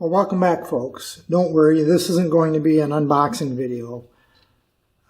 Well, welcome back, folks. Don't worry, this isn't going to be an unboxing video.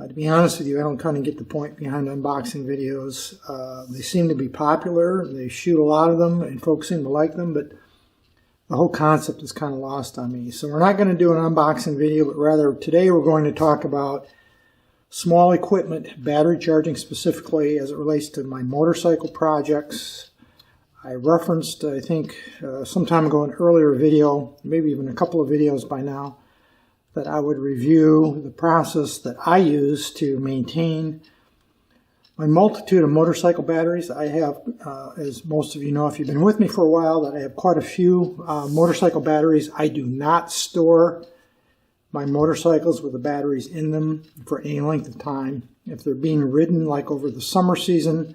To be honest with you, I don't kind of get the point behind unboxing videos. They seem to be popular. They shoot a lot of them, and folks seem to like them, but the whole concept is kind of lost on me. So we're not going to do an unboxing video, but rather today we're going to talk about small equipment, battery charging specifically as it relates to my motorcycle projects. I referenced, I think, some time ago in an earlier video, maybe even a couple of videos by now, that I would review the process that I use to maintain my multitude of motorcycle batteries. I have, as most of you know if you've been with me for a while, that I have quite a few motorcycle batteries. I do not store my motorcycles with the batteries in them for any length of time. If they're being ridden like over the summer season,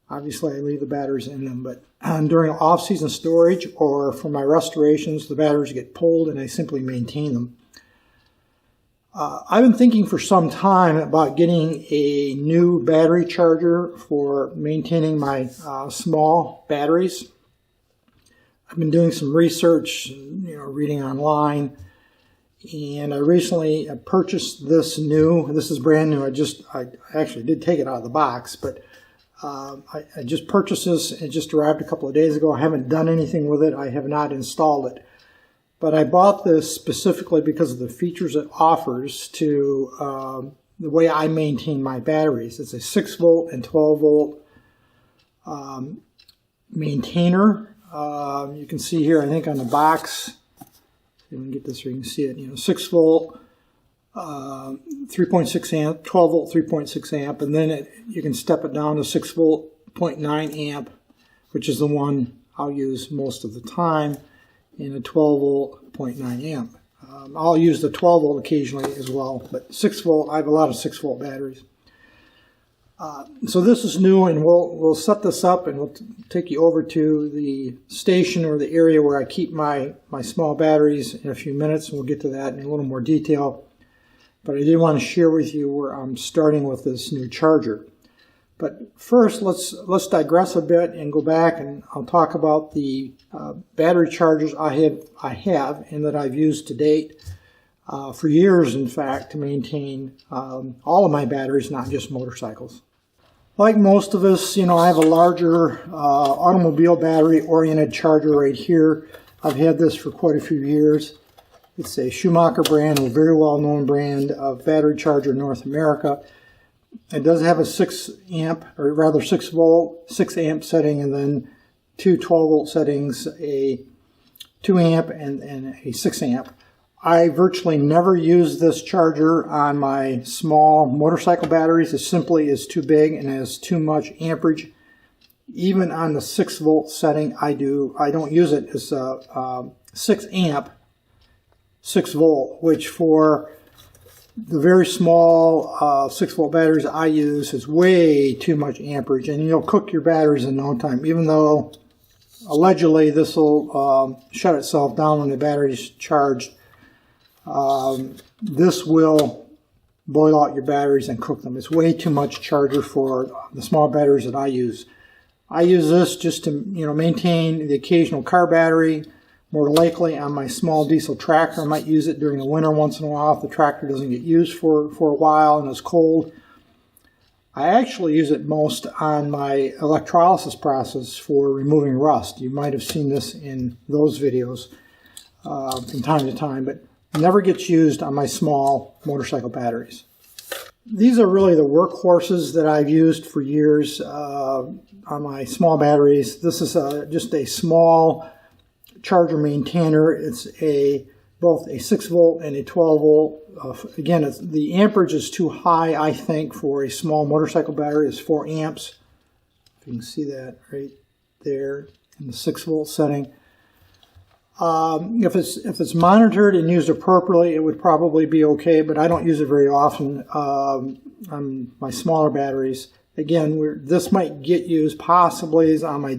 obviously I leave the batteries in them, but during off-season storage or for my restorations, the batteries get pulled and I simply maintain them. I've been thinking for some time about getting a new battery charger for maintaining my small batteries. I've been doing some research, reading online, and I recently purchased this is brand new. I actually did take it out of the box, but I just purchased this. It just arrived a couple of days ago. I haven't done anything with it. I have not installed it. But I bought this specifically because of the features it offers to the way I maintain my batteries. It's a 6 volt and 12 volt maintainer. You can see here, I think on the box, you can get this so you can see it, 6 volt, 3.6 amp, 12 volt, 3.6 amp, and then you can step it down to 6 volt, 0.9 amp, which is the one I'll use most of the time, and a 12 volt, 0.9 amp. I'll use the 12 volt occasionally as well, but 6 volt, I have a lot of 6 volt batteries. So this is new, and we'll set this up and we'll take you over to the station or the area where I keep my small batteries in a few minutes, and we'll get to that in a little more detail. But I did want to share with you where I'm starting with this new charger. But first, let's digress a bit and go back, and I'll talk about the battery chargers I have and that I've used to date for years, in fact, to maintain all of my batteries, not just motorcycles. Like most of us, I have a larger automobile battery-oriented charger right here. I've had this for quite a few years. It's a Schumacher brand, a very well-known brand of battery charger in North America. It does have a 6 amp, or rather 6 volt, 6 amp setting, and then two 12 volt settings, a 2 amp and a 6 amp. I virtually never use this charger on my small motorcycle batteries. It simply is too big and has too much amperage. Even on the 6 volt setting, I don't use it. It's a 6 amp, 6 volt, which for the very small 6 volt batteries I use is way too much amperage, and you'll cook your batteries in no time, even though allegedly this will shut itself down when the battery's charged. This will boil out your batteries and cook them. It's way too much charger for the small batteries that I use. I use this just to maintain the occasional car battery. More likely on my small diesel tractor. I might use it during the winter once in a while if the tractor doesn't get used for a while and it's cold. I actually use it most on my electrolysis process for removing rust. You might have seen this in those videos from time to time, but never gets used on my small motorcycle batteries. These are really the workhorses that I've used for years on my small batteries. This is just a small charger maintainer. It's both a 6 volt and a 12 volt. Again, the amperage is too high, I think, for a small motorcycle battery. It's 4 amps. If you can see that right there in the 6 volt setting. If it's monitored and used appropriately, it would probably be okay, but I don't use it very often on my smaller batteries. Again, this might get used possibly on my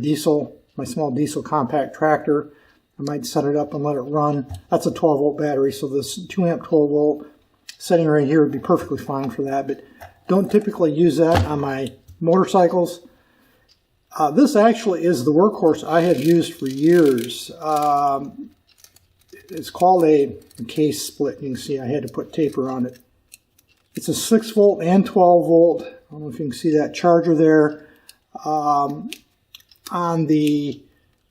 small diesel compact tractor. I might set it up and let it run. That's a 12 volt battery, so this 2 amp 12 volt setting right here would be perfectly fine for that, but don't typically use that on my motorcycles. This actually is the workhorse I have used for years. It's called a case split. You can see I had to put tape around it. It's a 6 volt and 12 volt. I don't know if you can see that charger there. On the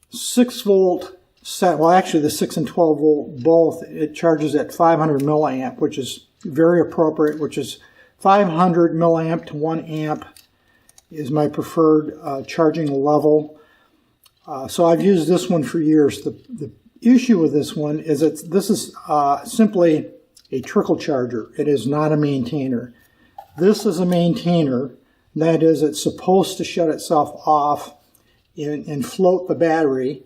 6 volt set, well actually the 6 and 12 volt both, it charges at 500 milliamp, which is very appropriate, which is 500 milliamp to 1 amp is my preferred charging level. So I've used this one for years. The issue with this one is this is simply a trickle charger. It is not a maintainer. This is a maintainer. That is, it's supposed to shut itself off and float the battery.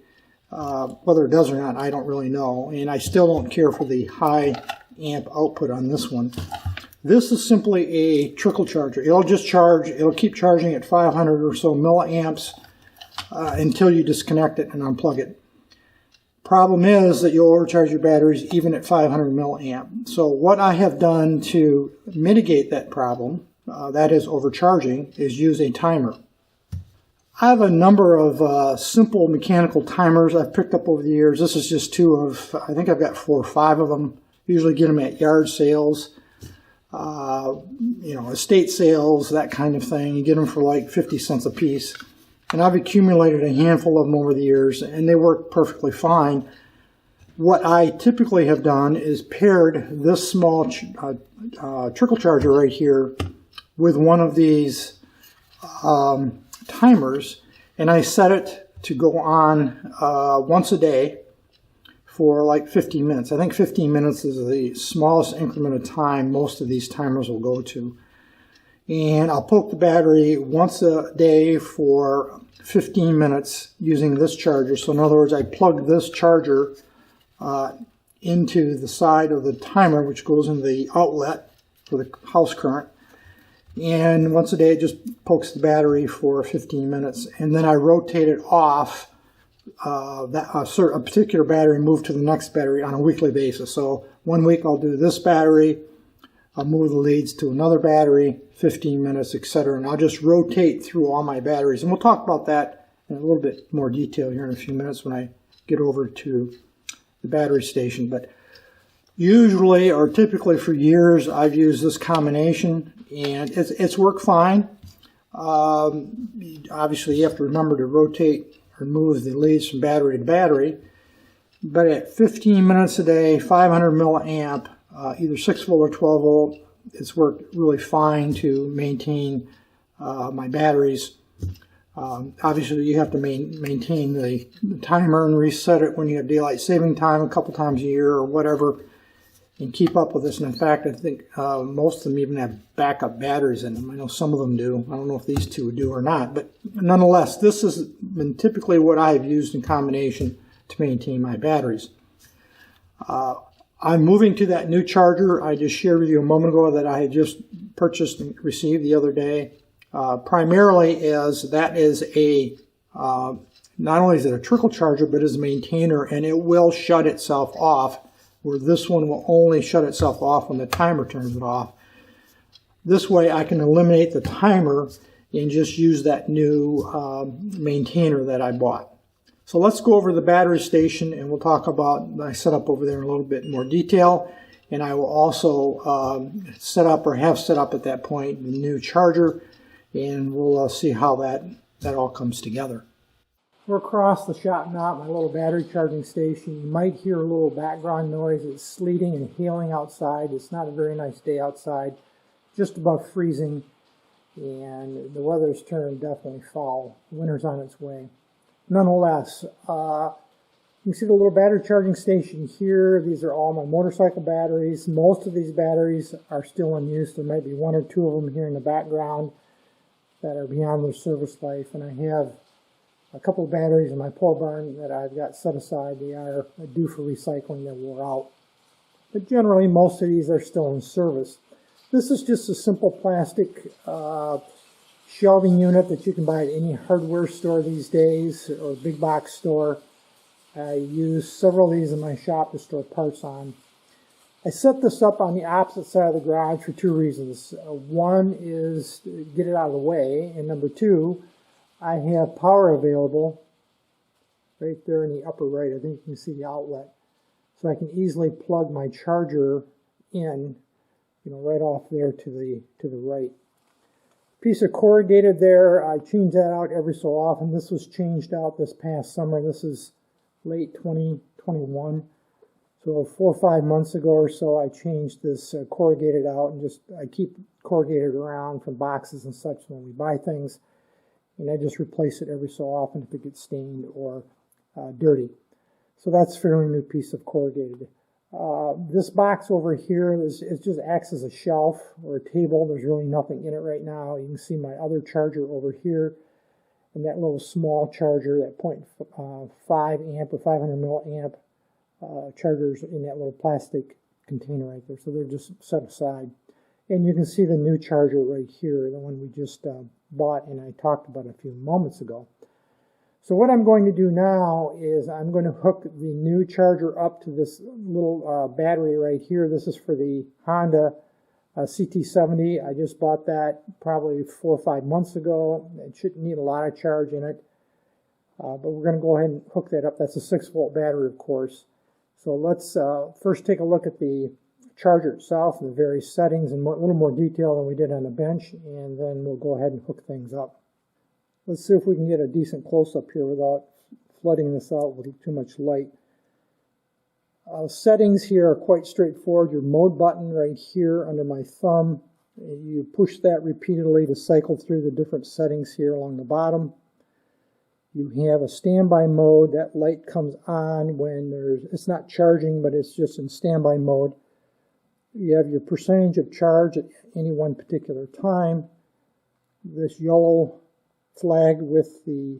Whether it does or not, I don't really know. And I still don't care for the high amp output on this one. This is simply a trickle charger. It'll just charge, it'll keep charging at 500 or so milliamps until you disconnect it and unplug it. Problem is that you'll overcharge your batteries even at 500 milliamp. So what I have done to mitigate that problem, that is overcharging, is use a timer. I have a number of simple mechanical timers I've picked up over the years. This is just 2 of, I think I've got 4 or 5 of them. Usually get them at yard sales, estate sales, that kind of thing. You get them for like 50 cents a piece. And I've accumulated a handful of them over the years, and they work perfectly fine. What I typically have done is paired this small trickle charger right here with one of these timers, and I set it to go on once a day for like 15 minutes. I think 15 minutes is the smallest increment of time most of these timers will go to. And I'll poke the battery once a day for 15 minutes using this charger. So in other words, I plug this charger into the side of the timer, which goes into the outlet for the house current. And once a day, it just pokes the battery for 15 minutes. And then I rotate it off a particular battery and move to the next battery on a weekly basis. So one week I'll do this battery, I'll move the leads to another battery, 15 minutes, etc. And I'll just rotate through all my batteries. And we'll talk about that in a little bit more detail here in a few minutes when I get over to the battery station. But usually, or typically for years, I've used this combination, and it's worked fine. Obviously, you have to remember to rotate or move the leads from battery to battery. But at 15 minutes a day, 500 milliamp, either 6 volt or 12 volt, it's worked really fine to maintain my batteries. Obviously, you have to maintain the timer and reset it when you have daylight saving time a couple times a year or whatever, and keep up with this. And in fact, I think most of them even have backup batteries in them. I know some of them do. I don't know if these two do or not. But nonetheless, this has been typically what I've used in combination to maintain my batteries. I'm moving to that new charger I just shared with you a moment ago that I had just purchased and received the other day. Primarily as that is a, not only is it a trickle charger, but is a maintainer, and it will shut itself off, where this one will only shut itself off when the timer turns it off. This way I can eliminate the timer and just use that new maintainer that I bought. So let's go over the battery station, and we'll talk about my setup over there in a little bit more detail. And I will also set up, or have set up at that point, the new charger, and we'll see how that all comes together. We're across the shop now at my little battery charging station. You might hear a little background noise. It's sleeting and hailing outside. It's not a very nice day outside, just above freezing, and the weather's turned definitely fall. Winter's on its way. Nonetheless, you can see the little battery charging station here. These are all my motorcycle batteries. Most of these batteries are still in use. There might be 1 or 2 of them here in the background that are beyond their service life, and I have a couple of batteries in my pole barn that I've got set aside. They are due for recycling. That wore out. But generally, most of these are still in service. This is just a simple plastic shelving unit that you can buy at any hardware store these days, or big box store. I use several of these in my shop to store parts on. I set this up on the opposite side of the garage for 2 reasons. One is to get it out of the way, and number 2, I have power available right there in the upper right. I think you can see the outlet. So I can easily plug my charger in, right off there to the right. Piece of corrugated there, I change that out every so often. This was changed out this past summer. This is late 2021. So 4 or 5 months ago or so, I changed this corrugated out, and I keep corrugated around from boxes and such when we buy things, and I just replace it every so often if it gets stained or dirty. So that's a fairly new piece of corrugated. This box over here it just acts as a shelf or a table. There's really nothing in it right now. You can see my other charger over here, and that little small charger, that 0.5 amp or 500 milliamp chargers in that little plastic container right there. So they're just set aside. And you can see the new charger right here, the one we just bought and I talked about a few moments ago. So what I'm going to do now is I'm going to hook the new charger up to this little battery right here. This is for the Honda CT70. I just bought that probably 4 or 5 months ago. It shouldn't need a lot of charge in it. But we're going to go ahead and hook that up. That's a 6-volt battery, of course. So let's first take a look at the charger itself and the various settings in a little more detail than we did on the bench, and then we'll go ahead and hook things up. Let's see if we can get a decent close-up here without flooding this out with too much light. Settings here are quite straightforward. Your mode button right here under my thumb, you push that repeatedly to cycle through the different settings here along the bottom. You have a standby mode. That light comes on when it's not charging, but it's just in standby mode. You have your percentage of charge at any one particular time. This yellow flag with the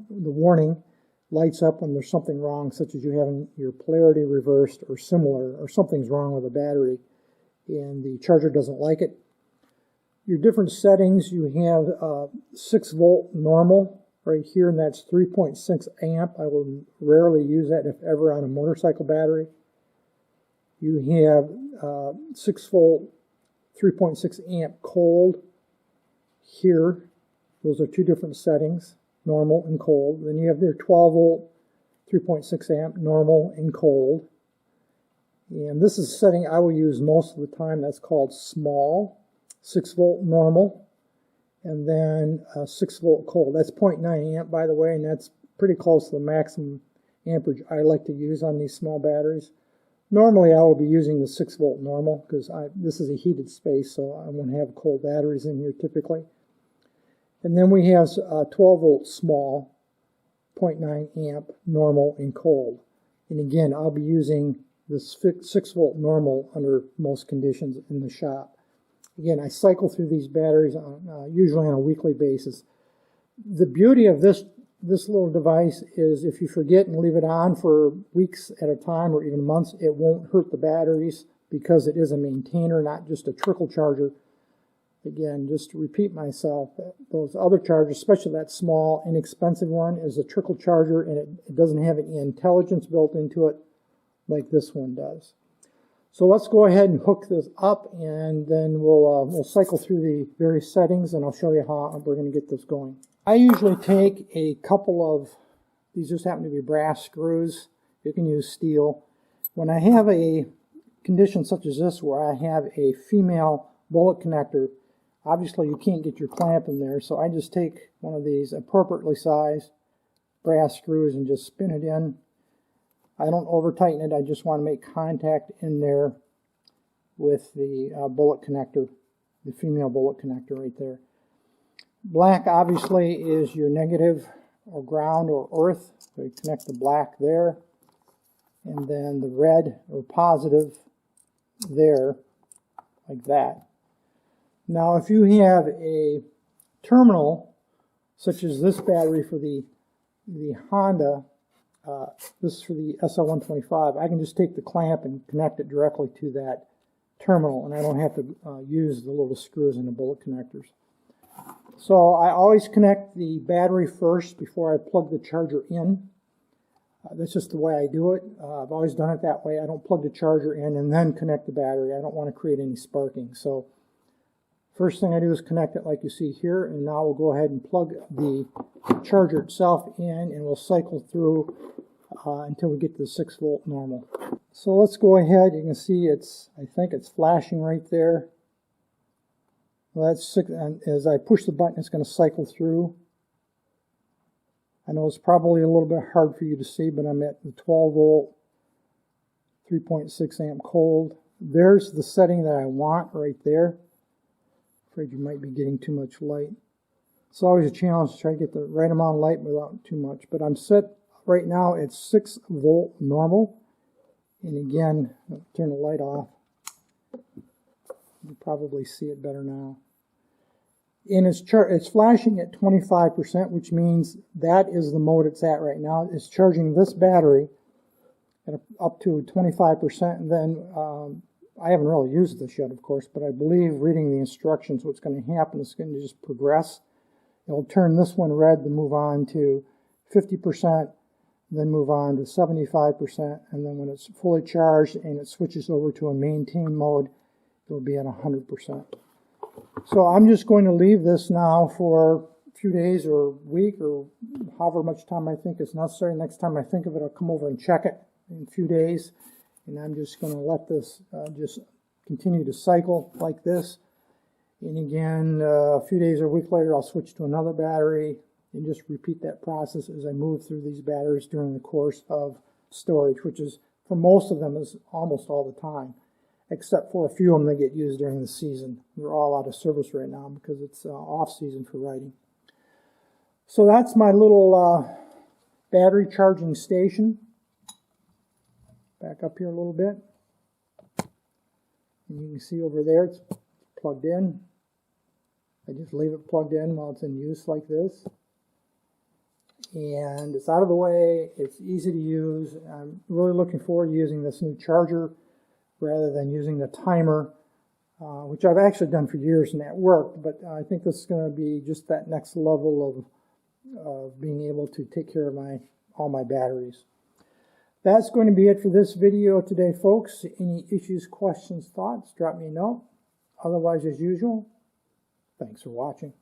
warning lights up when there's something wrong, such as you having your polarity reversed or similar, or something's wrong with the battery and the charger doesn't like it. Your different settings, you have 6-volt normal right here, and that's 3.6 amp. I will rarely use that, if ever, on a motorcycle battery. You have 6-volt 3.6 amp cold here. Those are 2 different settings, normal and cold. Then you have your 12-volt 3.6 amp normal and cold. And this is a setting I will use most of the time. That's called small, 6-volt normal, and then 6-volt cold. That's 0.9 amp, by the way, and that's pretty close to the maximum amperage I like to use on these small batteries. Normally I will be using the 6-volt normal because this is a heated space, so I won't have cold batteries in here typically. And then we have 12-volt small, 0.9 amp normal and cold. And again, I'll be using this 6-volt normal under most conditions in the shop. Again, I cycle through these batteries usually on a weekly basis. The beauty of this little device is if you forget and leave it on for weeks at a time or even months, it won't hurt the batteries because it is a maintainer, not just a trickle charger. Again, just to repeat myself, those other chargers, especially that small, inexpensive one, is a trickle charger, and it doesn't have any intelligence built into it like this one does. So let's go ahead and hook this up, and then we'll cycle through the various settings, and I'll show you how we're going to get this going. I usually take a couple of, these just happen to be brass screws. You can use steel. When I have a condition such as this where I have a female bullet connector, obviously you can't get your clamp in there, so I just take one of these appropriately sized brass screws and just spin it in. I don't over tighten it, I just want to make contact in there with the bullet connector, the female bullet connector right there. Black obviously is your negative or ground or earth, so you connect the black there, and then the red or positive there, like that. Now if you have a terminal, such as this battery for the Honda, this is for the SL125, I can just take the clamp and connect it directly to that terminal, and I don't have to use the little screws in the bullet connectors. So I always connect the battery first before I plug the charger in. That's just the way I do it. I've always done it that way. I don't plug the charger in and then connect the battery. I don't want to create any sparking. So first thing I do is connect it like you see here, and now we'll go ahead and plug the charger itself in, and we'll cycle through until we get to the 6 volt normal. So let's go ahead. You can see I think it's flashing right there. Well, that's 6, and as I push the button, it's going to cycle through. I know it's probably a little bit hard for you to see, but I'm at the 12 volt, 3.6 amp cold. There's the setting that I want right there. Afraid you might be getting too much light. It's always a challenge to try to get the right amount of light without too much. But I'm set right now at 6 volt normal. And again, I'll turn the light off. You probably see it better now. And it's flashing at 25%, which means that is the mode it's at right now. It's charging this battery at up to 25%. And then I haven't really used this yet, of course, but I believe reading the instructions, what's going to happen is going to just progress. It'll turn this one red to move on to 50%, then move on to 75%, and then when it's fully charged and it switches over to a maintain mode, it'll be at 100%. So I'm just going to leave this now for a few days or a week or however much time I think is necessary. Next time I think of it, I'll come over and check it in a few days. And I'm just going to let this just continue to cycle like this. And again, a few days or a week later, I'll switch to another battery and just repeat that process as I move through these batteries during the course of storage, which is, for most of them, is almost all the time, except for a few of them that get used during the season. They're all out of service right now because it's off season for writing. So that's my little battery charging station. Back up here a little bit. And you can see over there it's plugged in. I just leave it plugged in while it's in use like this. And it's out of the way. It's easy to use. I'm really looking forward to using this new charger rather than using the timer, which I've actually done for years and that worked. But I think this is going to be just that next level of being able to take care of all my batteries. That's going to be it for this video today, folks. Any issues, questions, thoughts, drop me a note. Otherwise, as usual, thanks for watching.